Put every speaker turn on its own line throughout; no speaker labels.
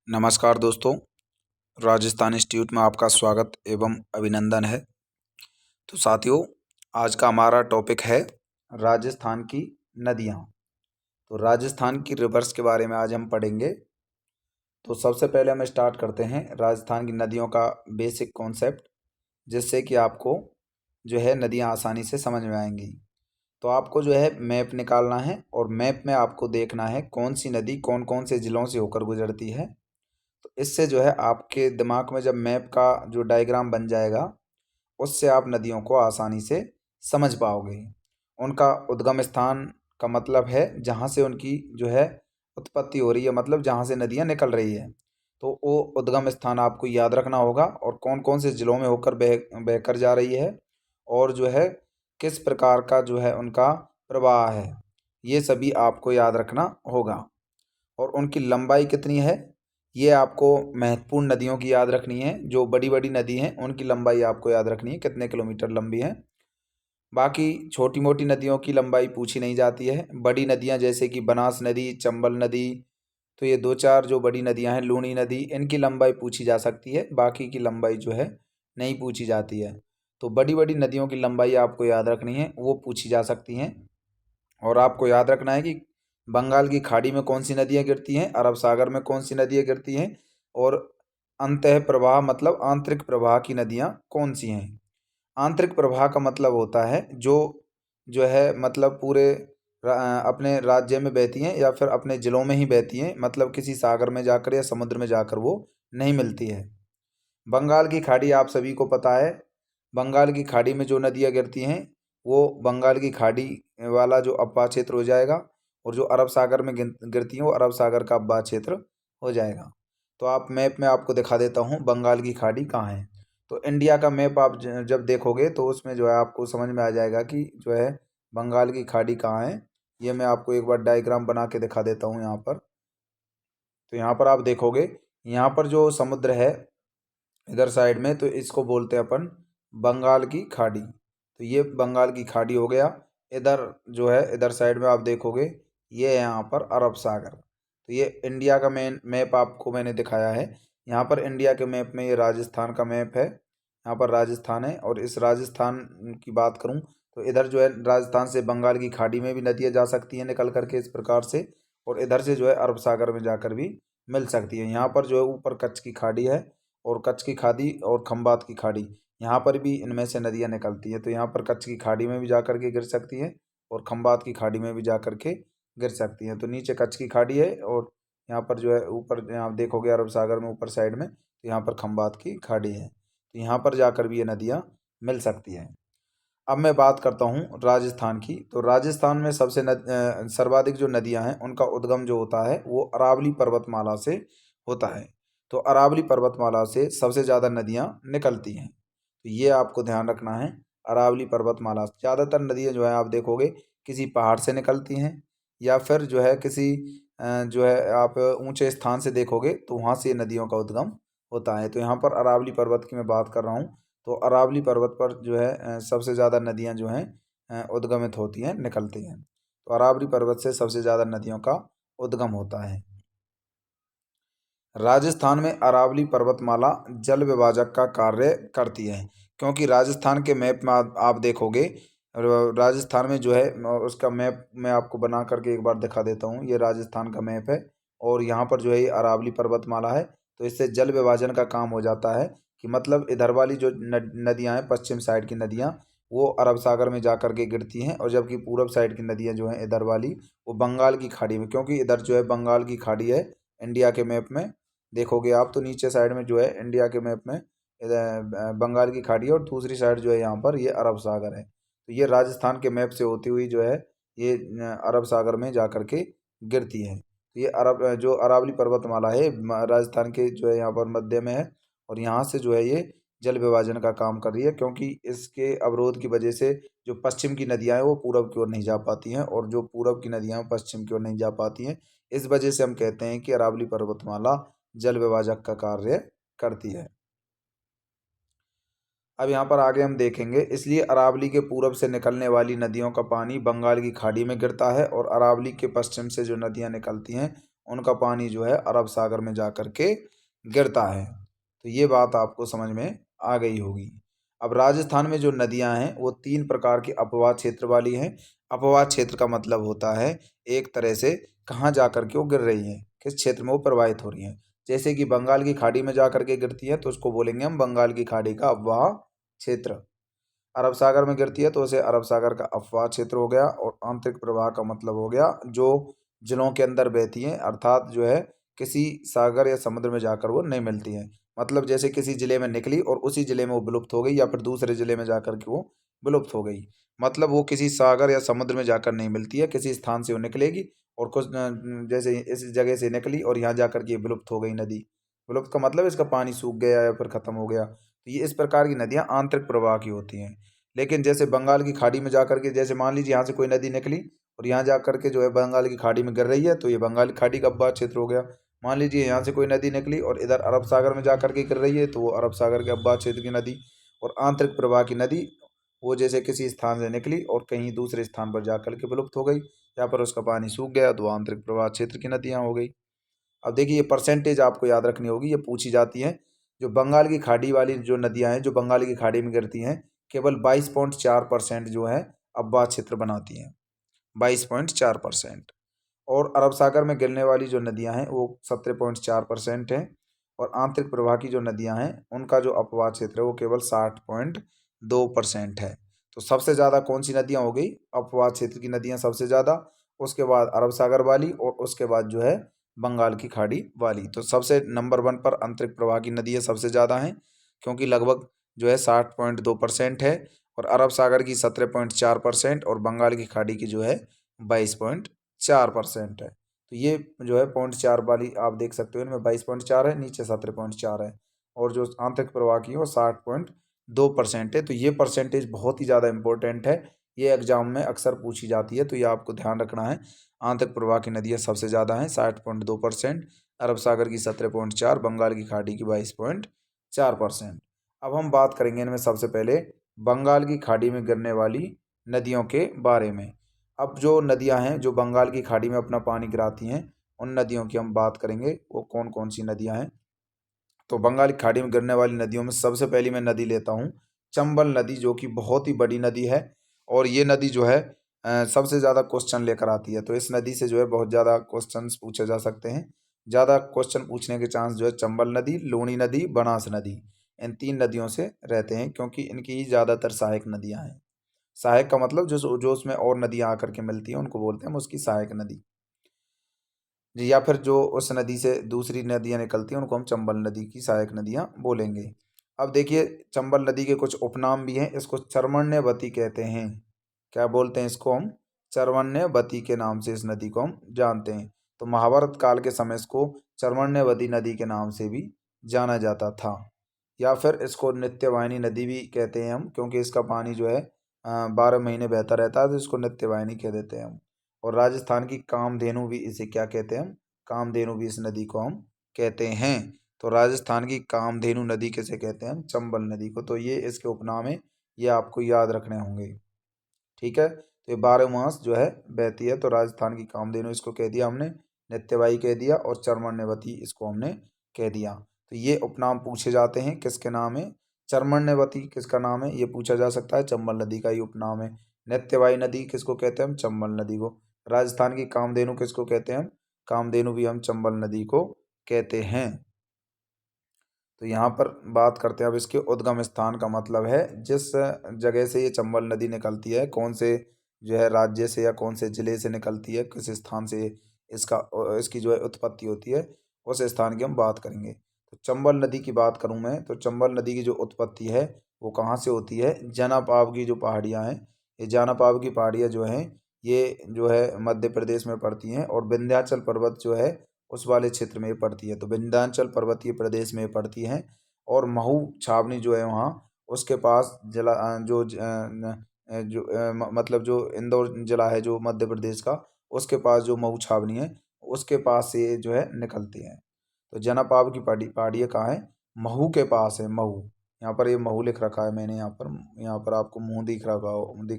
नमस्कार दोस्तों, राजस्थान इंस्टीट्यूट में आपका स्वागत एवं अभिनंदन है। तो साथियों, आज का हमारा टॉपिक है राजस्थान की नदियाँ। तो राजस्थान की रिवर्स के बारे में आज हम पढ़ेंगे। तो सबसे पहले हम स्टार्ट करते हैं राजस्थान की नदियों का बेसिक कॉन्सेप्ट, जिससे कि आपको जो है नदियाँ आसानी से समझ में आएंगी। तो आपको जो है मैप निकालना है और मैप में आपको देखना है कौन सी नदी कौन कौन से ज़िलों से होकर गुजरती है। तो इससे जो है आपके दिमाग में जब मैप का जो डायग्राम बन जाएगा, उससे आप नदियों को आसानी से समझ पाओगे। उनका उद्गम स्थान का मतलब है जहाँ से उनकी जो है उत्पत्ति हो रही है, मतलब जहाँ से नदियाँ निकल रही है। तो वो उद्गम स्थान आपको याद रखना होगा और कौन कौन से ज़िलों में होकर बहकर जा रही है और जो है किस प्रकार का जो है उनका प्रवाह है, ये सभी आपको याद रखना होगा। और उनकी लंबाई कितनी है, ये आपको महत्वपूर्ण नदियों की याद रखनी है। जो बड़ी बड़ी नदी हैं उनकी लंबाई आपको याद रखनी है, कितने किलोमीटर लंबी है। बाकी छोटी मोटी नदियों की लंबाई पूछी नहीं जाती है। बड़ी नदियां जैसे कि बनास नदी, चंबल नदी, तो ये दो चार जो बड़ी नदियां हैं, लूनी नदी, इनकी लंबाई पूछी जा सकती है, बाकी की लंबाई जो है नहीं पूछी जाती है। तो बड़ी बड़ी नदियों की लंबाई आपको याद रखनी है, वो पूछी जा सकती हैं। और आपको याद रखना है कि बंगाल की खाड़ी में कौन सी नदियाँ गिरती हैं, अरब सागर में कौन सी नदियाँ गिरती हैं, और अंतः प्रवाह मतलब आंतरिक प्रवाह की नदियाँ कौन सी हैं। आंतरिक प्रवाह का मतलब होता है जो जो है मतलब पूरे अपने राज्य में बहती हैं या फिर अपने ज़िलों में ही बहती हैं, मतलब किसी सागर में जाकर या समुद्र में जाकर वो नहीं मिलती है। बंगाल की खाड़ी आप सभी को पता है। बंगाल की खाड़ी में जो नदियाँ गिरती हैं वो बंगाल की खाड़ी वाला जो अब्बा क्षेत्र हो जाएगा, और जो अरब सागर में गिरती हैं वो अरब सागर का अब्बा क्षेत्र हो जाएगा। तो आप मैप में आपको दिखा देता हूँ बंगाल की खाड़ी कहाँ है। तो इंडिया का मैप आप जब देखोगे तो उसमें जो है आपको समझ में आ जाएगा कि जो है बंगाल की खाड़ी कहाँ है। ये मैं आपको एक बार डायग्राम बना के दिखा देता हूँ यहाँ पर। तो यहाँ पर आप देखोगे, यहाँ पर जो समुद्र है इधर साइड में, तो इसको बोलते हैं अपन बंगाल की खाड़ी। तो ये बंगाल की खाड़ी हो गया। इधर जो है इधर साइड में आप देखोगे, ये है यहाँ पर अरब सागर। तो ये इंडिया का मेन मैप आपको मैंने दिखाया है। यहाँ पर इंडिया के मैप में ये राजस्थान का मैप है, यहाँ पर राजस्थान है। और इस राजस्थान की बात करूँ तो इधर जो है राजस्थान से बंगाल की खाड़ी में भी नदियाँ जा सकती हैं निकल करके इस प्रकार से, और इधर से जो है अरब सागर में जाकर भी मिल सकती है। यहाँ पर जो है ऊपर कच्छ की खाड़ी है, और कच्छ की खाड़ी और खंबात की खाड़ी, यहाँ पर भी इनमें से नदियाँ निकलती हैं। तो यहाँ पर कच्छ की खाड़ी में भी जा कर के गिर सकती हैं और खंबात की खाड़ी में भी जा कर के गिर सकती हैं। तो नीचे कच्छ की खाड़ी है और यहाँ पर जो है ऊपर आप देखोगे अरब सागर में ऊपर साइड में, तो यहाँ पर खंबात की खाड़ी है। तो यहाँ पर जाकर भी ये नदियाँ मिल सकती हैं। अब मैं बात करता हूँ राजस्थान की। तो राजस्थान में सर्वाधिक जो नदियाँ हैं उनका उद्गम जो होता है वो अरावली पर्वतमाला से होता है। तो अरावली पर्वतमाला से सबसे ज़्यादा नदियाँ निकलती हैं, तो ये आपको ध्यान रखना है। अरावली पर्वतमाला ज़्यादातर नदियाँ जो है आप देखोगे किसी पहाड़ से निकलती हैं, या फिर जो है किसी जो है आप ऊंचे स्थान से देखोगे तो वहाँ से नदियों का उद्गम होता है। तो यहाँ पर अरावली पर्वत की मैं बात कर रहा हूँ। तो अरावली पर्वत पर जो है सबसे ज़्यादा नदियाँ जो हैं उद्गमित होती हैं, निकलती हैं। तो अरावली पर्वत से सबसे ज़्यादा नदियों का उद्गम होता है। राजस्थान में अरावली पर्वतमाला जल विभाजक का कार्य करती है, क्योंकि राजस्थान के मैप में आप देखोगे राजस्थान में जो है उसका मैप मैं आपको बना करके एक बार दिखा देता हूँ। ये राजस्थान का मैप है और यहाँ पर जो है ये अरावली पर्वतमाला है। तो इससे जल विभाजन का काम हो जाता है कि मतलब इधर वाली जो नदियाँ हैं, पश्चिम साइड की नदियाँ, वो अरब सागर में जा कर के गिरती हैं, और जबकि पूरब साइड की नदियाँ जो हैं इधर वाली, वो बंगाल की खाड़ी में, क्योंकि इधर जो है बंगाल की खाड़ी है इंडिया के मैप में देखोगे आप तो नीचे साइड में जो है इंडिया के मैप में बंगाल की खाड़ी है, और दूसरी साइड जो है यहाँ पर ये अरब सागर है। तो ये राजस्थान के मैप से होती हुई जो है ये अरब सागर में जा कर के गिरती है। तो ये जो अरावली पर्वतमाला है राजस्थान के जो है यहाँ पर मध्य में है, और यहाँ से जो है ये जल विभाजन का काम कर रही है, क्योंकि इसके अवरोध की वजह से जो पश्चिम की नदियाँ हैं वो पूरब की ओर नहीं जा पाती हैं, और जो पूरब की नदियाँ हैं पश्चिम की ओर नहीं जा पाती हैं। इस वजह से हम कहते हैं कि अरावली पर्वतमाला जल विभाजक का कार्य करती है। अब यहाँ पर आगे हम देखेंगे, इसलिए अरावली के पूरब से निकलने वाली नदियों का पानी बंगाल की खाड़ी में गिरता है, और अरावली के पश्चिम से जो नदियाँ निकलती हैं उनका पानी जो है अरब सागर में जा कर के गिरता है। तो ये बात आपको समझ में आ गई होगी। अब राजस्थान में जो नदियां हैं वो 3 प्रकार की अपवाह क्षेत्र वाली हैं। अपवाह क्षेत्र का मतलब होता है एक तरह से कहाँ जा कर के वो गिर रही हैं, किस क्षेत्र में वो प्रवाहित हो रही हैं। जैसे कि बंगाल की खाड़ी में जा कर के गिरती है तो उसको बोलेंगे हम बंगाल की खाड़ी का अपवाह क्षेत्र। अरब सागर में गिरती है तो उसे अरब सागर का अपवाह क्षेत्र हो गया। और आंतरिक प्रवाह का मतलब हो गया जो जिलों के अंदर बहती हैं, अर्थात जो है किसी सागर या समुद्र में जाकर वो नहीं मिलती हैं। मतलब जैसे किसी जिले में निकली और उसी जिले में वो विलुप्त हो गई, या फिर दूसरे जिले में जाकर के वो विलुप्त हो गई। मतलब वो किसी सागर या समुद्र में जाकर नहीं मिलती है, किसी स्थान से वो निकलेगी और कुछ जैसे इस जगह से निकली और यहाँ जाकर के विलुप्त हो गई नदी। विलुप्त का मतलब इसका पानी सूख गया या फिर खत्म हो गया। तो ये इस प्रकार की नदियाँ आंतरिक प्रवाह की होती हैं। लेकिन जैसे बंगाल की खाड़ी में जाकर के, जैसे मान लीजिए यहाँ से कोई नदी निकली और यहाँ जाकर के जो है बंगाल की खाड़ी में गिर रही है तो ये बंगाल की खाड़ी का अपवाह क्षेत्र हो गया। मान लीजिए यहाँ से कोई नदी निकली और इधर अरब सागर में जाकर के गिर रही है तो वो अरब सागर के अपवाह क्षेत्र की नदी। और आंतरिक प्रवाह की नदी वो जैसे किसी स्थान से निकली और कहीं दूसरे स्थान पर जाकर के विलुप्त हो गई या पर उसका पानी सूख गया तो आंतरिक प्रवाह क्षेत्र की नदियाँ हो गई। अब देखिए ये परसेंटेज आपको याद रखनी होगी, ये पूछी जाती है। जो बंगाल की खाड़ी वाली जो नदियां हैं जो बंगाल की खाड़ी में गिरती हैं केवल 22.4% जो है अपवाह क्षेत्र बनाती हैं, 22.4%। और अरब सागर में गिरने वाली जो नदियां हैं वो 17.4% हैं। और आंतरिक प्रवाह की जो नदियां हैं उनका जो अपवाह क्षेत्र है वो केवल 60.2% है। तो सबसे ज़्यादा कौन सी नदियां हो गई, अपवाह क्षेत्र की नदियां सबसे ज़्यादा, उसके बाद अरब सागर वाली और उसके बाद जो है बंगाल की खाड़ी वाली। तो सबसे नंबर 1 पर आंतरिक प्रवाह की नदियाँ सबसे ज़्यादा हैं क्योंकि लगभग जो है 60.2% है। और अरब सागर की 17.4% और बंगाल की खाड़ी की जो है 22.4% है। तो ये जो है 0.4 वाली आप देख सकते हो, इनमें 22.4 है, नीचे 17.4 है। और जो आंतरिक प्रवाह की है वो 60.2% है। तो ये परसेंटेज बहुत ही ज़्यादा इंपॉर्टेंट है, ये एग्जाम में अक्सर पूछी जाती है तो ये आपको ध्यान रखना है। आंतरिक प्रवाह की नदियाँ सबसे ज़्यादा हैं 60.2%, अरब सागर की 17.4, बंगाल की खाड़ी की 22.4%। अब हम बात करेंगे इनमें सबसे पहले बंगाल की खाड़ी में गिरने वाली नदियों के बारे में। अब जो नदियां हैं जो बंगाल की खाड़ी में अपना पानी गिराती हैं उन नदियों की हम बात करेंगे, वो कौन कौन सी नदियां हैं। तो बंगाल की खाड़ी में गिरने वाली नदियों में सबसे पहली मैं नदी लेता हूँ चंबल नदी, जो कि बहुत ही बड़ी नदी है। और ये नदी जो है सबसे ज़्यादा क्वेश्चन लेकर आती है। तो इस नदी से जो है बहुत ज़्यादा क्वेश्चंस पूछे जा सकते हैं। ज़्यादा क्वेश्चन पूछने के चांस जो है चंबल नदी, लूणी नदी, बनास नदी, इन 3 नदियों से रहते हैं क्योंकि इनकी ही ज़्यादातर सहायक नदियाँ हैं। सहायक का मतलब जो जो उसमें और नदियाँ आकर के मिलती हैं उनको बोलते हैं हम उसकी सहायक नदी जी। या फिर जो उस नदी से दूसरी नदियाँ निकलती हैं उनको हम चंबल नदी की सहायक नदियाँ बोलेंगे। अब देखिए चंबल नदी के कुछ उपनाम भी हैं। इसको चर्मण्यवती कहते हैं। क्या बोलते हैं इसको हम, चर्मण्यवती के नाम से इस नदी को हम जानते हैं। तो महाभारत काल के समय इसको चर्मण्यवती नदी के नाम से भी जाना जाता था। या फिर इसको नित्यवाहिनी नदी भी कहते हैं हम क्योंकि इसका पानी जो है 12 महीने बहता रहता है तो इसको नित्यवाहिनी कह देते हैं हम। और राजस्थान की कामधेनु भी इसे क्या कहते हैं हम, कामधेनु भी इस नदी को हम कहते हैं। तो राजस्थान की कामधेनु नदी किसे कहते हैं हम, चंबल नदी को। तो ये इसके उपनाम है, ये आपको याद रखने होंगे। ठीक है, तो ये 12 मास जो है बहती है। तो राजस्थान की कामधेनु इसको कह दिया हमने, नित्यवाही कह दिया, और चर्मण्यवती इसको हमने कह दिया। तो ये उपनाम पूछे जाते हैं किसके नाम है, चर्मण्यवती किसका नाम है ये पूछा जा सकता है, चंबल नदी का ही उपनाम है। नित्यवाही नदी किसको कहते हैं हम, चंबल नदी को। राजस्थान की कामधेनु किसको कहते हैं हम, कामधेनु भी हम चंबल नदी को कहते हैं। तो यहाँ पर बात करते हैं अब इसके उद्गम स्थान का, मतलब है जिस जगह से ये चंबल नदी निकलती है, कौन से जो है राज्य से या कौन से जिले से निकलती है, किस स्थान से इसका इसकी जो है उत्पत्ति होती है, उस स्थान की हम बात करेंगे। तो चंबल नदी की बात करूँ मैं तो चंबल नदी की जो उत्पत्ति है वो कहाँ से होती है, जनापाव की जो पहाड़ियाँ हैं, ये जनापाव की पहाड़ियाँ जो हैं ये जो है मध्य प्रदेश में पड़ती हैं। और विंध्याचल पर्वत जो है उस वाले क्षेत्र में ये पड़ती है। तो विंध्याचल पर्वतीय प्रदेश में ये पड़ती हैं। और महू छावनी जो है वहाँ उसके पास जिला मतलब जो इंदौर जिला है जो मध्य प्रदेश का, उसके पास जो महू छावनी है उसके पास से ये जो है निकलती हैं। तो जनापाव की पहाड़ियाँ कहाँ है, महू के पास है, महू। यहाँ पर ये महू लिख रखा है मैंने, यहाँ पर आपको मुँह दिख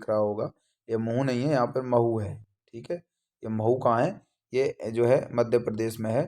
रहा होगा, ये मुँह नहीं है, यहाँ पर महू है। ठीक है, ये महू कहाँ है, ये जो है मध्य प्रदेश में है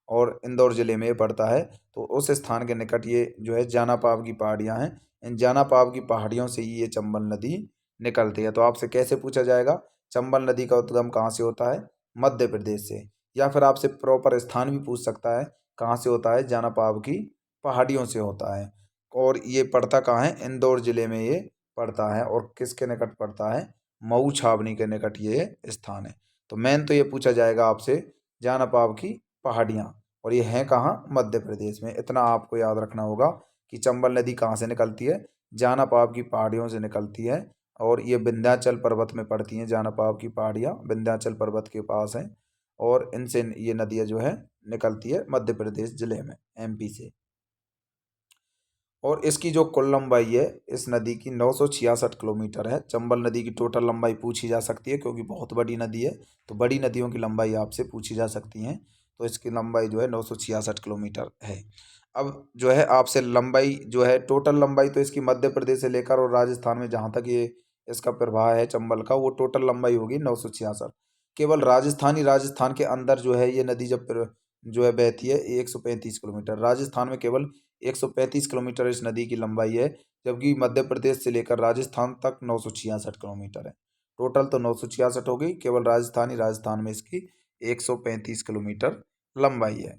और इंदौर ज़िले में ये पड़ता है। तो उस स्थान के निकट ये जो है जानापाव की पहाड़ियाँ हैं। इन जानापाव की पहाड़ियों से ही ये चंबल नदी निकलती है। तो आपसे कैसे पूछा जाएगा, चंबल नदी का उद्गम कहाँ से होता है? मध्य प्रदेश से। या फिर आपसे प्रॉपर स्थान भी पूछ सकता है, कहाँ से होता है? जानापाव की पहाड़ियों से होता है। और ये पड़ता कहाँ है? इंदौर ज़िले में ये पड़ता है। और किसके निकट पड़ता है? मऊ छावनी के निकट ये स्थान है। तो मेन तो ये पूछा जाएगा आपसे जानापाव की पहाड़ियाँ, और ये हैं कहाँ? मध्य प्रदेश में। इतना आपको याद रखना होगा कि चंबल नदी कहाँ से निकलती है? जानापाव की पहाड़ियों से निकलती है। और ये विंध्याचल पर्वत में पड़ती हैं। जानापाव की पहाड़ियाँ विंध्याचल पर्वत के पास हैं और इनसे ये नदियाँ जो है निकलती है मध्य प्रदेश ज़िले में, एमपी से। और इसकी जो कुल लंबाई है इस नदी की 966 किलोमीटर है। चंबल नदी की टोटल लंबाई पूछी जा सकती है क्योंकि बहुत बड़ी नदी है, तो बड़ी नदियों की लंबाई आपसे पूछी जा सकती हैं। तो इसकी लंबाई जो है 966 किलोमीटर है। अब जो है आपसे लंबाई जो है, टोटल लंबाई तो इसकी मध्य प्रदेश से लेकर और राजस्थान में जहाँ तक ये इसका प्रवाह है चंबल का, वो टोटल लंबाई होगी 966। केवल राजस्थान के अंदर जो है ये नदी जब जो है बहती है 135 किलोमीटर। राजस्थान में केवल 135 किलोमीटर इस नदी की लंबाई है, जबकि मध्य प्रदेश से लेकर राजस्थान तक 966 किलोमीटर है। टोटल तो 966 हो गई, केवल राजस्थान में इसकी 135 किलोमीटर लंबाई है।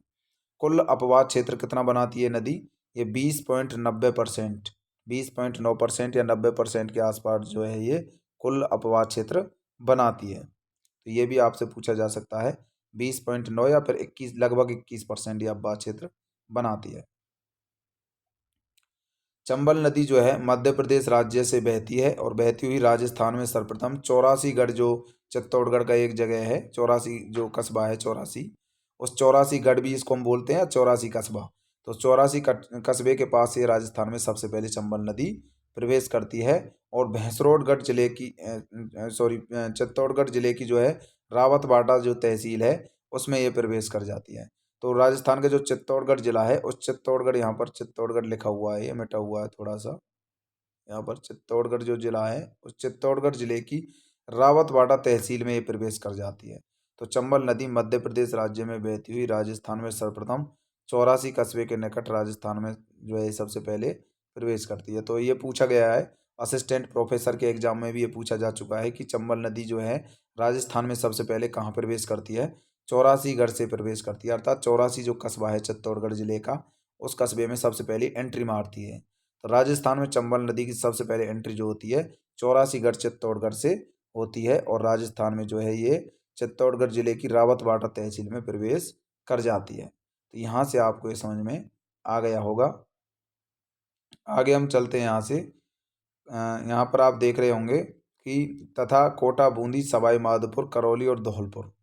कुल अपवाद क्षेत्र कितना बनाती है नदी? ये 20.90%, 20.9% या 90% के आसपास जो है ये कुल अपवाद क्षेत्र बनाती है। तो ये भी आपसे पूछा जा सकता है। 20.9 या फिर 21, लगभग 21% ये अपवाद क्षेत्र बनाती है। चंबल नदी जो है मध्य प्रदेश राज्य से बहती है और बहती हुई राजस्थान में सर्वप्रथम चौरासीगढ़, जो चित्तौड़गढ़ का एक जगह है, चौरासी जो कस्बा है, चौरासी, उस चौरासी गढ़ भी इसको हम बोलते हैं, चौरासी कस्बा। तो चौरासी कस्बे के पास ये राजस्थान में सबसे पहले चंबल नदी प्रवेश करती है। और भैंसरोडगढ़ जिले की चित्तौड़गढ़ जिले की जो है रावतबाड़ा जो तहसील है उसमें ये प्रवेश कर जाती है। तो राजस्थान का जो चित्तौड़गढ़ जिला है, उस चित्तौड़गढ़, यहाँ पर चित्तौड़गढ़ लिखा हुआ है, ये मिटा हुआ है थोड़ा सा, यहाँ पर चित्तौड़गढ़ जो जिला है उस चित्तौड़गढ़ जिले की रावतबाड़ा तहसील में ये प्रवेश कर जाती है। तो चंबल नदी मध्य प्रदेश राज्य में बहती हुई राजस्थान में सर्वप्रथम चौरासी कस्बे के निकट राजस्थान में जो है सबसे पहले प्रवेश करती है। तो ये पूछा गया है, असिस्टेंट प्रोफेसर के एग्जाम में भी ये पूछा जा चुका है कि चंबल नदी जो है राजस्थान में सबसे पहले कहाँ प्रवेश करती है? चौरासीगढ़ से प्रवेश करती है, अर्थात चौरासी जो कस्बा है चित्तौड़गढ़ जिले का, उस कस्बे में सबसे पहले एंट्री मारती है। तो राजस्थान में चंबल नदी की सबसे पहले एंट्री जो होती है चौरासीगढ़ चित्तौड़गढ़ से होती है और राजस्थान में जो है ये चित्तौड़गढ़ जिले की रावतबाड़ा तहसील में प्रवेश कर जाती है। तो यहाँ से आपको ये समझ में आ गया होगा। आगे हम चलते हैं यहाँ से। यहाँ पर आप देख रहे होंगे कि तथा कोटा, बूंदी, सवाई माधोपुर, करौली और धौलपुर।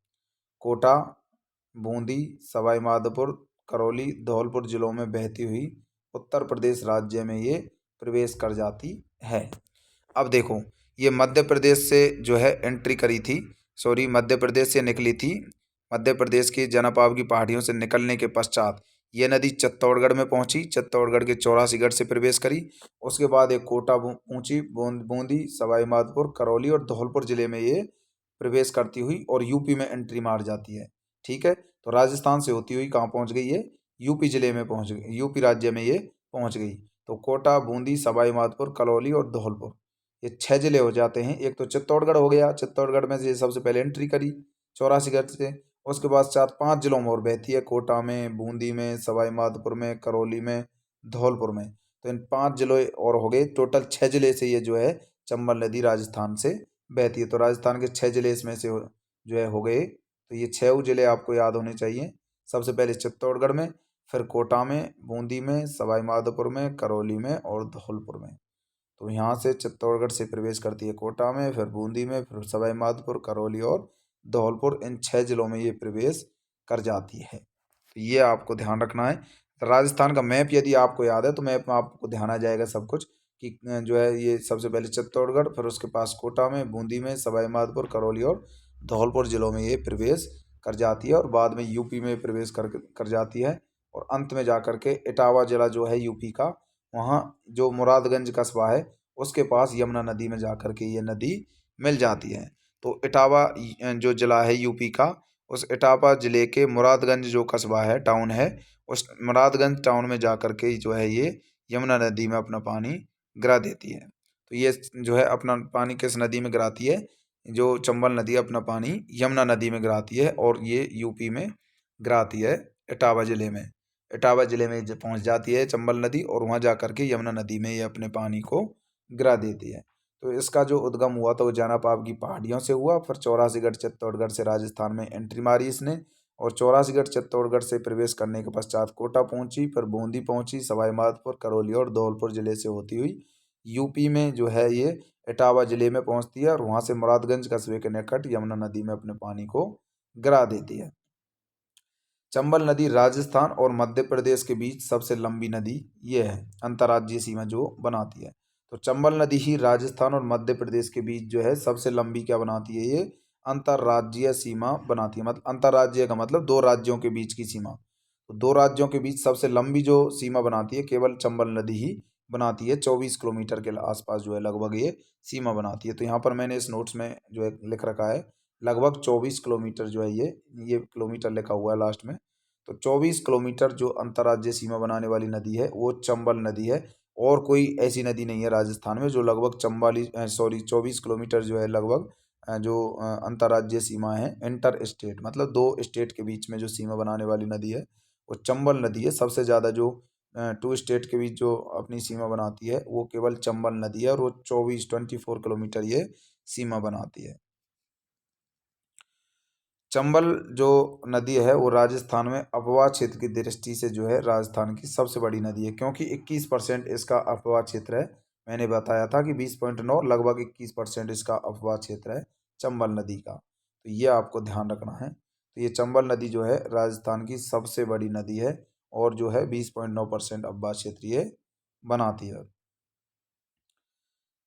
कोटा, बूंदी, सवाई माधोपुर, करौली, धौलपुर जिलों में बहती हुई उत्तर प्रदेश राज्य में ये प्रवेश कर जाती है। अब देखो, ये मध्य प्रदेश से जो है एंट्री करी थी, मध्य प्रदेश से निकली थी। मध्य प्रदेश की जनापाव की पहाड़ियों से निकलने के पश्चात ये नदी चित्तौड़गढ़ में पहुंची, चित्तौड़गढ़ के चौरासीगढ़ से प्रवेश करी। उसके बाद एक कोटा पहुंची, बूंदी, सवाई माधोपुर, करौली और धौलपुर जिले में ये प्रवेश करती हुई और यूपी में एंट्री मार जाती है। ठीक है, तो राजस्थान से होती हुई कहाँ पहुंच गई ये? यूपी जिले में पहुंच गई, यूपी राज्य में ये पहुंच गई। तो कोटा, बूंदी, सवाई माधोपुर, करौली और धौलपुर, ये 6 जिले हो जाते हैं। एक तो चित्तौड़गढ़ हो गया, चित्तौड़गढ़ में से सबसे पहले एंट्री करी चौरासीगढ़ से। उसके बाद 4-5 जिलों में और बहती है, कोटा में, बूंदी में, सवाई माधोपुर में, करौली में, धौलपुर में। तो इन 5 जिलों और हो गए, टोटल 6 जिले से ये जो है चंबल नदी राजस्थान से बहती है। तो राजस्थान के 6 जिले इसमें से जो है हो गए। तो ये 6 जिले आपको याद होने चाहिए। सबसे पहले चित्तौड़गढ़ में, फिर कोटा में, बूंदी में, सवाई माधोपुर में, करौली में और धौलपुर में। तो यहाँ से चित्तौड़गढ़ से प्रवेश करती है कोटा में, फिर बूंदी में, फिर सवाई माधोपुर, करौली और धौलपुर, इन 6 जिलों में ये प्रवेश कर जाती है। तो ये आपको ध्यान रखना है। तो राजस्थान का मैप यदि आपको याद है तो मैप में आपको ध्यान आ जाएगा सब कुछ कि जो है ये सबसे पहले चित्तौड़गढ़, फिर उसके पास कोटा में, बूंदी में, सवाई माधोपुर, करौली और धौलपुर जिलों में ये प्रवेश कर जाती है और बाद में यूपी में प्रवेश कर जाती है। और अंत में जाकर के इटावा जिला जो है यूपी का, वहाँ जो मुरादगंज कस्बा है उसके पास यमुना नदी में जाकर के ये नदी मिल जाती है। तो इटावा जो जिला है यूपी का, उस इटावा जिले के मुरादगंज जो कस्बा है, टाउन है, उस मुरादगंज टाउन में जाकर के जो है ये यमुना नदी में अपना पानी गिरा देती है। तो ये जो है अपना पानी किस नदी में गिराती है? जो चंबल नदी अपना पानी यमुना नदी में गिराती है और ये यूपी में गिराती है, इटावा जिले में। इटावा जिले में पहुंच जाती है चंबल नदी और वहां जाकर के यमुना नदी में ये अपने पानी को गिरा देती है। तो इसका जो उद्गम हुआ तो वो जानापाव की पहाड़ियों से हुआ, फिर चौरासीगढ़ चित्तौड़गढ़ से राजस्थान में एंट्री मारी इसने, और चौरासीगढ़ चित्तौड़गढ़ से प्रवेश करने के पश्चात कोटा पहुंची, फिर बूंदी पहुंची, सवाई माधोपुर, करौली और धौलपुर जिले से होती हुई यूपी में जो है ये इटावा जिले में पहुंचती है और वहां से मुरादगंज कस्बे के निकट यमुना नदी में अपने पानी को गिरा देती है। चंबल नदी राजस्थान और मध्य प्रदेश के बीच सबसे लंबी नदी ये है, अंतर्राज्यीय सीमा जो बनाती है। तो चंबल नदी ही राजस्थान और मध्य प्रदेश के बीच जो है सबसे लंबी क्या बनाती है? ये अंतर्राज्यीय सीमा बनाती है। मतलब अंतर्राज्यीय का मतलब दो राज्यों के बीच की सीमा। तो दो राज्यों के बीच सबसे लंबी जो सीमा बनाती है केवल चंबल नदी ही बनाती है। 24 किलोमीटर के आसपास जो है लगभग ये सीमा बनाती है। तो यहाँ पर मैंने इस नोट्स में जो है लिख रखा है लगभग 24 किलोमीटर जो है ये किलोमीटर लिखा हुआ है लास्ट में। तो 24 किलोमीटर जो अंतर्राज्यीय सीमा बनाने वाली नदी है वो चंबल नदी है, और कोई ऐसी नदी नहीं है राजस्थान में जो लगभग 24 किलोमीटर जो है लगभग जो अंतर्राज्यीय सीमा है इंटर स्टेट मतलब दो स्टेट के बीच में जो सीमा बनाने वाली नदी है वो चंबल नदी है। सबसे ज़्यादा जो टू स्टेट के बीच जो अपनी सीमा बनाती है वो केवल चंबल नदी है और वो 24 किलोमीटर ये सीमा बनाती है। चंबल जो नदी है वो राजस्थान में अपवाह क्षेत्र की दृष्टि से जो है राजस्थान की सबसे बड़ी नदी है, क्योंकि 21% इसका अपवाह क्षेत्र है। मैंने बताया था कि 20.9 लगभग 21% इसका अपवाह क्षेत्र है चंबल नदी का। तो ये आपको ध्यान रखना है। तो ये चंबल नदी जो है राजस्थान की सबसे बड़ी नदी है और जो है 20.9% अपवाह क्षेत्र ये बनाती है।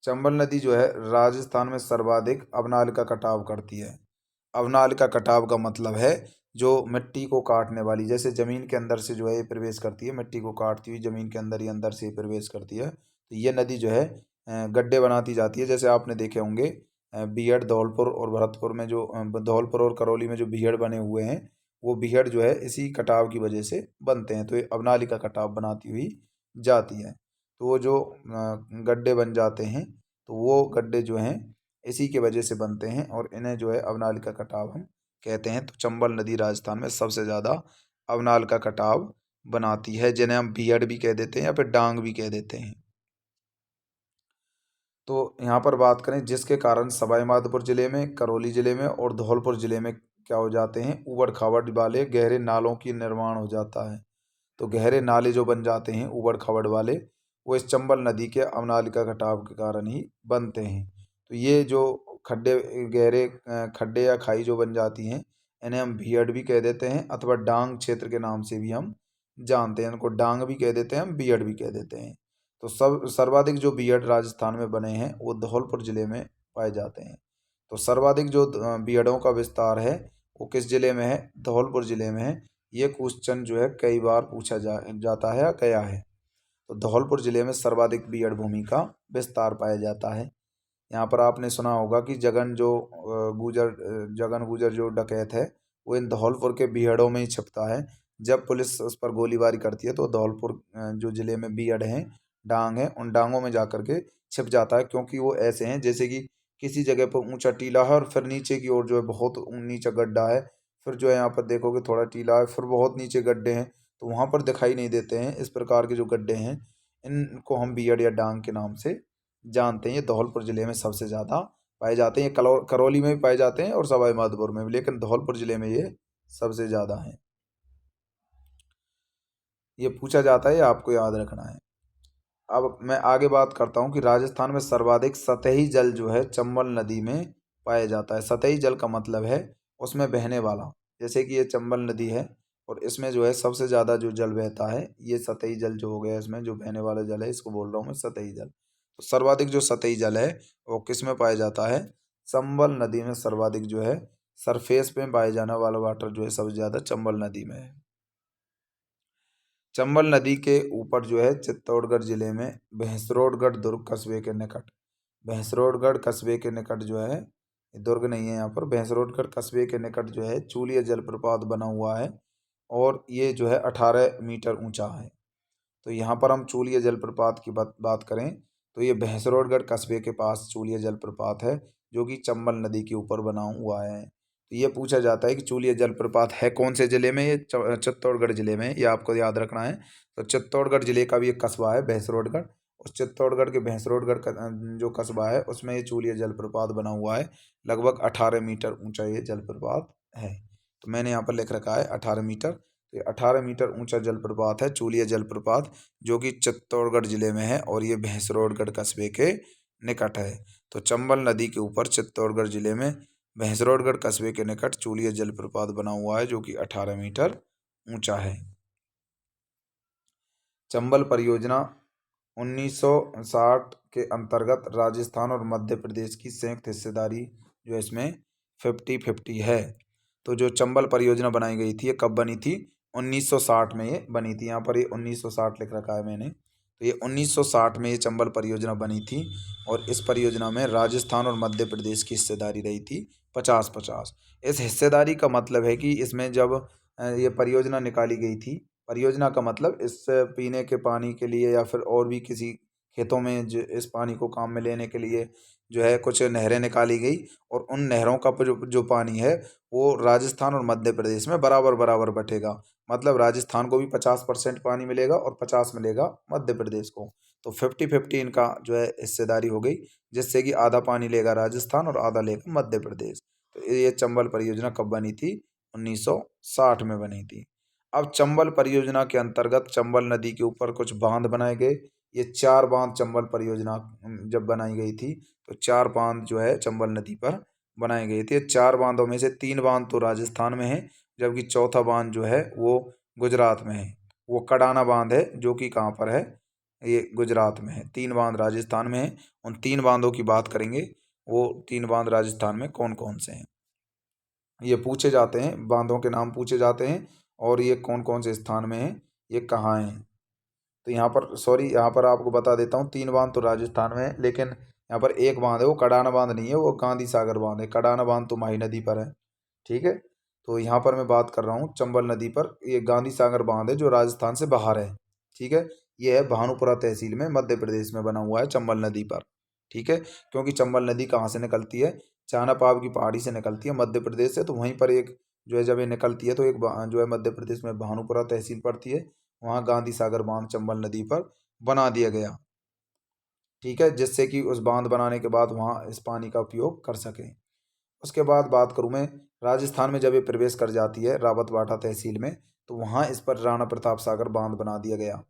चंबल नदी जो है राजस्थान में सर्वाधिक अवनालिका कटाव करती है। अवनालिका कटाव का मतलब है जो मिट्टी को काटने वाली, जैसे जमीन के अंदर से जो है ये प्रवेश करती है, मिट्टी को काटती हुई जमीन के अंदर ही अंदर से प्रवेश करती है। तो ये नदी जो है गड्ढे बनाती जाती है। जैसे आपने देखे होंगे बीहड़ धौलपुर और भरतपुर में जो धौलपुर और करौली में जो बीहड़ बने हुए हैं वो बीहड़ जो है इसी कटाव की वजह से बनते हैं। तो ये अवनालिका कटाव बनाती हुई जाती है। तो वो जो गड्ढे बन जाते हैं तो वो गड्ढे जो हैं इसी के वजह से बनते हैं और इन्हें जो है अवनालिका कटाव हम कहते हैं। तो चंबल नदी राजस्थान में सबसे ज़्यादा अवनालिका कटाव बनाती है, जिन्हें हम बीहड़ भी कह देते हैं या फिर डांग भी कह देते हैं। तो यहाँ पर बात करें जिसके कारण सवाई माधोपुर जिले में, करौली जिले में और धौलपुर जिले में क्या हो जाते हैं, ऊबड़ खाबड़ वाले गहरे नालों की निर्माण हो जाता है। तो गहरे नाले जो बन जाते हैं ऊबड़ खाबड़ वाले वो इस चंबल नदी के अवनालिका कटाव के कारण ही बनते हैं। तो ये जो खड्डे गहरे खड्डे या खाई जो बन जाती हैं इन्हें हम बीहड़ भी कह देते हैं अथवा डांग क्षेत्र के नाम से भी हम जानते हैं। इनको डांग भी कह देते हैं, हम बीहड़ भी कह देते हैं। तो सब सर्वाधिक जो बीहड़ राजस्थान में बने हैं वो धौलपुर जिले में पाए जाते हैं। तो सर्वाधिक जो बीहड़ों का विस्तार है वो किस जिले में है? धौलपुर जिले में है। ये क्वेश्चन जो है कई बार पूछा जाता है या गया है। तो धौलपुर जिले में सर्वाधिक बीहड़ भूमि का विस्तार पाया जाता है। यहाँ पर आपने सुना होगा कि जगन गुजर जो डकैत है वो इन धौलपुर के बीहड़ों में ही छिपता है। जब पुलिस उस पर गोलीबारी करती है तो धौलपुर जो जिले में बीहड़ हैं, डांग हैं, उन डांगों में जाकर के छिप जाता है, क्योंकि वो ऐसे हैं जैसे कि किसी जगह पर ऊंचा टीला है और फिर नीचे की ओर जो है बहुत नीचा गड्ढा है, फिर जो है यहाँ पर देखोगे थोड़ा टीला है, फिर बहुत नीचे गड्ढे हैं, तो वहाँ पर दिखाई नहीं देते हैं। इस प्रकार के जो गड्ढे हैं इनको हम बीहड़ या डांग के नाम से जानते हैं। ये धौलपुर जिले में सबसे ज़्यादा पाए जाते हैं। ये करौली में भी पाए जाते हैं और सवाई माधोपुर में भी, लेकिन धौलपुर जिले में ये सबसे ज़्यादा हैं। ये पूछा जाता है, ये आपको याद रखना है। अब मैं आगे बात करता हूँ कि राजस्थान में सर्वाधिक सतही जल जो है चंबल नदी में पाया जाता है। सतही जल का मतलब है उसमें बहने वाला, जैसे कि ये चंबल नदी है और इसमें जो है सबसे ज़्यादा जो जल बहता है ये सतही जल जो हो गया, इसमें जो बहने वाला जल है इसको बोल रहा हूँ मैं सतही जल। तो सर्वाधिक जो सतही जल है वो किस में पाया जाता है? चंबल नदी में सर्वाधिक जो है सरफेस पे पाए जाने वाला वाटर जो है सबसे ज़्यादा चंबल नदी में है। चंबल नदी के ऊपर जो है चित्तौड़गढ़ जिले में भैंसरोडगढ़ दुर्ग कस्बे के निकट, भैंसरोडगढ़ कस्बे के निकट जो है दुर्ग नहीं है यहाँ पर, भैंसरोडगढ़ कस्बे के निकट जो है चूलिया जलप्रपात बना हुआ है और ये जो है 18 मीटर ऊंचा है। तो यहाँ पर हम चूलिया जलप्रपात की बात करें तो ये भैंसरोडगढ़ कस्बे के पास चूलिया जलप्रपात है, जो कि चंबल नदी के ऊपर बना हुआ है। तो ये पूछा जाता है कि चूलिया जलप्रपात है कौन से ज़िले में, ये चित्तौड़गढ़ ज़िले में, ये आपको याद रखना है। तो चित्तौड़गढ़ ज़िले का भी एक कस्बा है भैंसरोडगढ़, उस चित्तौड़गढ़ के भैंसरोडगढ़ जो कस्बा है उसमें ये चूलिया जलप्रपात बना हुआ है। लगभग 18 मीटर ऊंचा ये जलप्रपात है। तो मैंने यहाँ पर लिख रखा है 18 मीटर। तो ये 18 मीटर ऊंचा जलप्रपात है चूलिया जलप्रपात, जो कि चित्तौड़गढ़ जिले में है और ये भैंसरोडगढ़ कस्बे के निकट है। तो चंबल नदी के ऊपर चित्तौड़गढ़ जिले में भैंसरोडगढ़ कस्बे के निकट चूलिया जलप्रपात बना हुआ है, जो कि 18 मीटर ऊंचा है। चंबल परियोजना 1960 के अंतर्गत राजस्थान और मध्य प्रदेश की संयुक्त हिस्सेदारी जो इसमें 50-50 है। तो जो चंबल परियोजना बनाई गई थी ये कब बनी थी? 1960 में ये बनी थी। यहाँ पर ये 1960 लिख रखा है मैंने। तो ये 1960 में ये चंबल परियोजना बनी थी और इस परियोजना में राजस्थान और मध्य प्रदेश की हिस्सेदारी रही थी 50-50। इस हिस्सेदारी का मतलब है कि इसमें जब ये परियोजना निकाली गई थी, परियोजना का मतलब इस पीने के पानी के लिए या फिर और भी किसी खेतों में जो इस पानी को काम में लेने के लिए जो है कुछ नहरें निकाली गई और उन नहरों का जो पानी है वो राजस्थान और मध्य प्रदेश में बराबर बराबर बटेगा। मतलब राजस्थान को भी 50% पानी मिलेगा और 50 मिलेगा मध्य प्रदेश को। तो 50-50 इनका जो है हिस्सेदारी हो गई, जिससे कि आधा पानी लेगा राजस्थान और आधा लेगा मध्य प्रदेश। तो ये चंबल परियोजना कब बनी थी? 1960 में बनी थी। अब चंबल परियोजना के अंतर्गत चंबल नदी के ऊपर कुछ बांध बनाए गए। ये 4 बांध चंबल परियोजना जब बनाई गई थी तो 4 बांध जो है चंबल नदी पर बनाए गए थे। 4 बांधों में से 3 बांध तो राजस्थान में है, जबकि चौथा बांध जो है वो गुजरात में है। वो कडाना बांध है, जो कि कहाँ पर है? ये गुजरात में है। 3 बांध राजस्थान में है। उन 3 बांधों की बात करेंगे, वो 3 बांध राजस्थान में कौन कौन से हैं ये पूछे जाते हैं, बांधों के नाम पूछे जाते हैं और ये कौन कौन से स्थान में है, ये कहाँ हैं। तो यहाँ पर यहाँ पर आपको बता देता हूँ, 3 बांध तो राजस्थान में है, लेकिन यहाँ पर एक बांध है वो कडाना बांध नहीं है, वो गांधी सागर बांध है। कडाना बांध तो माही नदी पर है, ठीक है। तो यहाँ पर मैं बात कर रहा हूँ चंबल नदी पर, ये गांधी सागर बांध है जो राजस्थान से बाहर है, ठीक है। ये है भानुपुरा तहसील में मध्य प्रदेश में बना हुआ है चंबल नदी पर, ठीक है। क्योंकि चंबल नदी कहाँ से निकलती है? चानापाब की पहाड़ी से निकलती है मध्य प्रदेश से। तो वहीं पर एक जो है जब ये निकलती है तो एक जो है मध्य प्रदेश में भानुपुरा तहसील पड़ती है, वहाँ गांधी सागर बांध चंबल नदी पर बना दिया गया, ठीक है, जिससे कि उस बांध बनाने के बाद वहाँ इस पानी का उपयोग कर सकें। उसके बाद बात करूँ मैं, राजस्थान में जब ये प्रवेश कर जाती है रावतबाटा तहसील में, तो वहाँ इस पर राणा प्रताप सागर बांध बना दिया गया।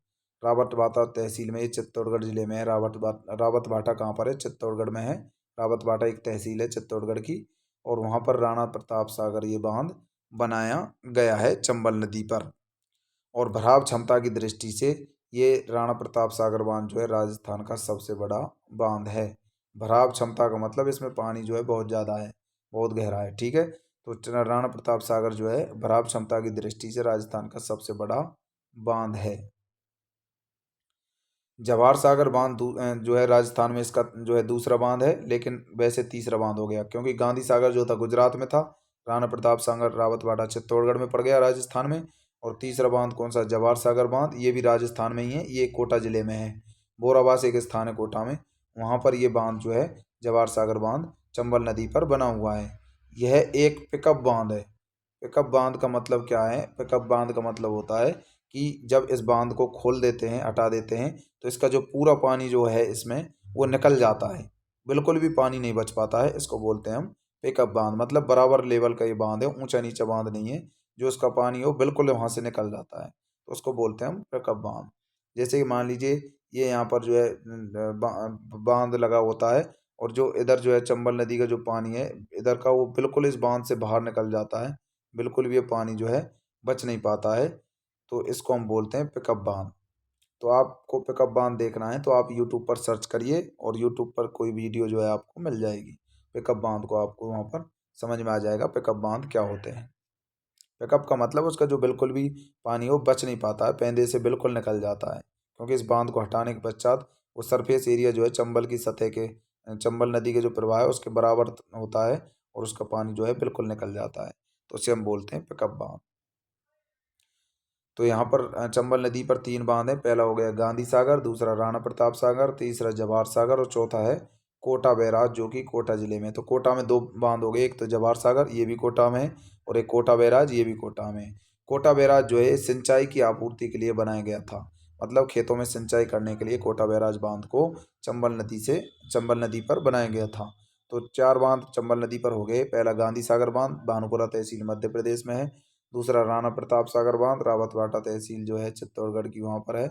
रावतबाटा तहसील में, ये चित्तौड़गढ़ जिले में है। रावतबाटा कहाँ पर है? चित्तौड़गढ़ में है। रावतबाटा एक तहसील है चित्तौड़गढ़ की, और वहाँ पर राणा प्रताप सागर ये बांध बनाया गया है चंबल नदी पर। और भराव क्षमता की दृष्टि से ये राणा प्रताप सागर बांध जो है राजस्थान का सबसे बड़ा बांध है। भराव क्षमता का मतलब इसमें पानी जो है बहुत ज़्यादा है, बहुत गहरा है, ठीक है। तो राणा प्रताप सागर जो है भराव क्षमता की दृष्टि से राजस्थान का सबसे बड़ा बांध है। जवाहर सागर बांध जो है राजस्थान में इसका जो है दूसरा बांध है, लेकिन वैसे तीसरा बांध हो गया, क्योंकि गांधी सागर जो था गुजरात में था, राणा प्रताप सागर रावतबाटा चित्तौड़गढ़ में पड़ गया राजस्थान में। और तीसरा बांध कौन सा? जवाहर सागर बांध, ये भी राजस्थान में ही है, ये कोटा जिले में है। बोराबास एक स्थान है कोटा में, वहाँ पर ये बांध जो है जवाहर सागर बांध चंबल नदी पर बना हुआ है। यह एक पिकअप बांध है। पिकअप बांध का मतलब क्या है? पिकअप बांध का मतलब होता है कि जब इस बांध को खोल देते हैं, हटा देते हैं, तो इसका जो पूरा पानी जो है इसमें वो निकल जाता है, बिल्कुल भी पानी नहीं बच पाता है। इसको बोलते हैं हम पिकअप बांध। मतलब बराबर लेवल का ये बांध है, ऊंचा नीचा बांध नहीं है। जो इसका पानी हो बिल्कुल वहाँ से निकल जाता है, तो उसको बोलते हैं हम पिकअप बांध। जैसे कि मान लीजिए ये यहाँ पर जो है बांध लगा होता है, और जो इधर जो है चंबल नदी का जो पानी है इधर का, वो बिल्कुल इस बांध से बाहर निकल जाता है, बिल्कुल भी ये पानी जो है बच नहीं पाता है। तो इसको हम बोलते हैं पिकअप बांध। तो आपको पिकअप बांध देखना है तो आप यूट्यूब पर सर्च करिए, और यूट्यूब पर कोई वीडियो जो है आपको मिल जाएगी पिकअप बांध को, आपको वहाँ पर समझ में आ जाएगा पिकअप बांध क्या होते हैं। पिकअप का मतलब उसका जो बिल्कुल भी पानी हो बच नहीं पाता है, पेंदे से बिल्कुल निकल जाता है, क्योंकि इस बांध को हटाने के पश्चात वो सरफेस एरिया जो है चंबल की सतह के चंबल नदी के जो प्रवाह है उसके बराबर होता है और उसका पानी जो है बिल्कुल निकल जाता है, तो उसे हम बोलते हैं पिकअप बांध। तो यहाँ पर चंबल नदी पर 3 बांध हैं। पहला हो गया गांधी सागर, दूसरा राणा प्रताप सागर, तीसरा जवाहर सागर और चौथा है कोटा बैराज जो कि कोटा जिले में। तो कोटा में 2 बांध हो गए, एक तो जवाहर सागर ये भी कोटा में है और एक कोटा बैराज ये भी कोटा में है। कोटा बैराज जो है सिंचाई की आपूर्ति के लिए बनाया गया था, मतलब खेतों में सिंचाई करने के लिए कोटा बैराज बांध को चंबल नदी पर बनाया गया था। तो 4 बांध चंबल नदी पर हो गए। पहला गांधी सागर बांध भानुपुरा तहसील मध्य प्रदेश में है, दूसरा राणा प्रताप सागर बांध रावतबाटा तहसील जो है चित्तौड़गढ़ की वहाँ पर है,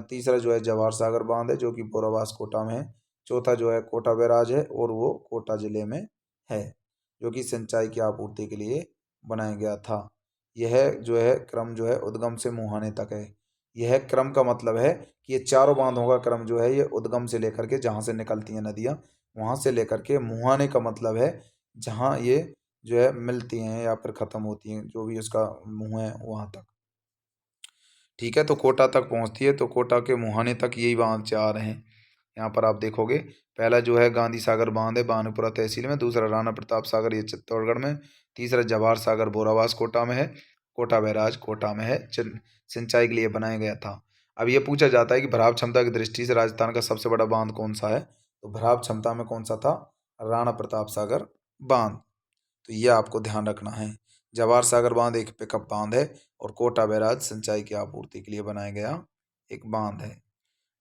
तीसरा जो है जवाहर सागर बांध है जो कि बोरावास कोटा में है, चौथा जो है कोटा बैराज है और वो कोटा जिले में है, जो कि सिंचाई की आपूर्ति के लिए बनाया गया था। यह जो है क्रम जो है उद्गम से मुहाने तक है। यह क्रम का मतलब है कि ये चारों बांधों का क्रम जो है ये उद्गम से लेकर के जहाँ से निकलती हैं नदियाँ वहाँ से लेकर के मुहाने का मतलब है जहाँ ये जो है मिलती हैं या फिर ख़त्म होती हैं, जो भी उसका मुँह है वहाँ तक। ठीक है, तो कोटा तक पहुँचती है, तो कोटा के मुहाने तक यही बांध 4 हैं। यहाँ पर आप देखोगे पहला जो है गांधी सागर बांध है भानुपुरा तहसील में, दूसरा राणा प्रताप सागर ये चित्तौड़गढ़ में, तीसरा जवाहर सागर बोरावास कोटा में है, कोटा बैराज कोटा में है, सिंचाई के लिए बनाया गया था। अब ये पूछा जाता है कि भराव क्षमता की दृष्टि से राजस्थान का सबसे बड़ा बांध कौन सा है, तो भराव क्षमता में कौन सा था, राणा प्रताप सागर बांध। तो ये आपको ध्यान रखना है। जवाहर सागर बांध एक पिकअप बांध है और कोटा बैराज सिंचाई की आपूर्ति के लिए बनाया गया एक बांध है।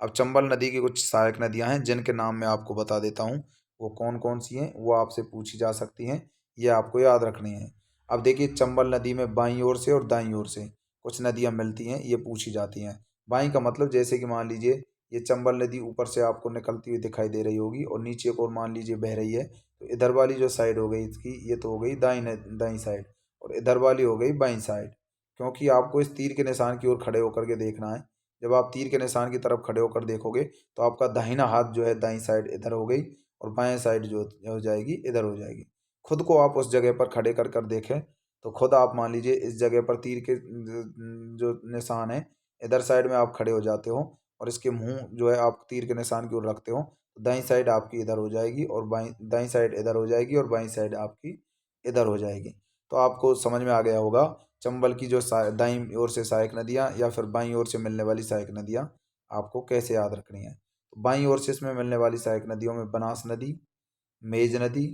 अब चंबल नदी की कुछ सहायक नदियां हैं जिनके नाम मैं आपको बता देता हूँ, वो कौन कौन सी हैं वो आपसे पूछी जा सकती हैं, ये आपको याद रखनी है। अब देखिए चंबल नदी में बाईं ओर से और दाईं ओर से कुछ नदियां मिलती हैं, ये पूछी जाती हैं। बाईं का मतलब जैसे कि मान लीजिए ये चंबल नदी ऊपर से आपको निकलती हुई दिखाई दे रही होगी और नीचे को मान लीजिए बह रही है, तो इधर वाली जो साइड हो गई इसकी ये तो हो गई दाईं साइड और इधर वाली हो गई बाईं साइड। क्योंकि आपको इस तीर के निशान की ओर खड़े होकर के देखना है। जब आप तीर के निशान की तरफ खड़े होकर देखोगे तो आपका दाहिना हाथ जो है दाईं साइड इधर हो गई और बाएं साइड जो हो जाएगी इधर हो जाएगी। खुद को आप उस जगह पर खड़े कर कर देखें तो खुद आप मान लीजिए इस जगह पर तीर के जो निशान है इधर साइड में आप खड़े हो जाते हो और इसके मुंह जो है आप तीर के निशान की ओर रखते हो, तो दाईं साइड आपकी इधर हो जाएगी और दाईं साइड इधर हो जाएगी और बाईं साइड आपकी इधर हो जाएगी। तो आपको समझ में आ गया होगा चंबल की जो दाईं ओर से सहायक नदियाँ या फिर बाईं ओर से मिलने वाली सहायक नदियाँ आपको कैसे याद रखनी है। तो बाईं ओर से इसमें मिलने वाली सहायक नदियों में बनास नदी, मेज नदी,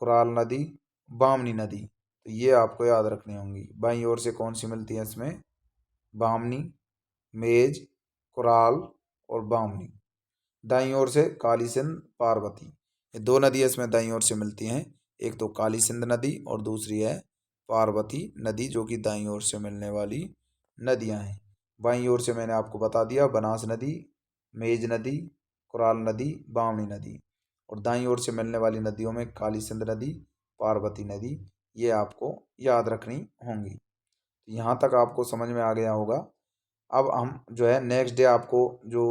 कुराल नदी, बामनी नदी, तो ये आपको याद रखनी होंगी। बाईं ओर से कौन सी मिलती है इसमें, बामनी, मेज, कुराल और बामनी। दाईं ओर से काली सिंध, पार्वती, ये 2 नदियाँ इसमें दाईं ओर से मिलती हैं। एक तो काली सिंध नदी और दूसरी है पार्वती नदी जो कि दाईं ओर से मिलने वाली नदियाँ हैं। बाईं ओर से मैंने आपको बता दिया बनास नदी, मेज नदी, कुराल नदी, बामनी नदी और दाईं ओर से मिलने वाली नदियों में काली सिंध नदी, पार्वती नदी, ये आपको याद रखनी होंगी। यहाँ तक आपको समझ में आ गया होगा। अब हम जो है नेक्स्ट डे आपको जो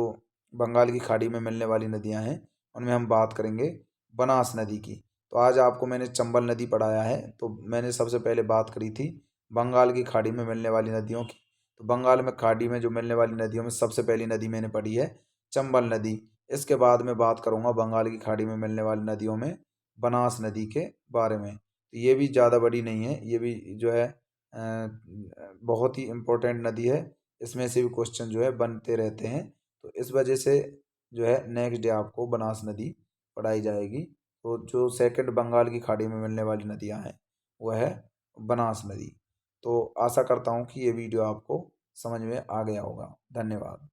बंगाल की खाड़ी में मिलने वाली नदियाँ हैं उनमें हम बात करेंगे बनास नदी की। तो आज आपको मैंने चंबल नदी पढ़ाया है, तो मैंने सबसे पहले बात करी थी बंगाल की खाड़ी में मिलने वाली नदियों की। तो बंगाल में खाड़ी में जो मिलने वाली नदियों में सबसे पहली नदी मैंने पढ़ी है चंबल नदी। इसके बाद मैं बात करूँगा बंगाल की खाड़ी में मिलने वाली नदियों में बनास नदी के बारे में। तो ये भी ज़्यादा बड़ी नहीं है, ये भी जो है बहुत ही इम्पोर्टेंट नदी है, इसमें से भी क्वेश्चन जो है बनते रहते हैं। तो इस वजह से जो है नेक्स्ट डे आपको बनास नदी पढ़ाई जाएगी। तो जो सेकंड बंगाल की खाड़ी में मिलने वाली नदियां हैं वो है बनास नदी। तो आशा करता हूँ कि ये वीडियो आपको समझ में आ गया होगा। धन्यवाद।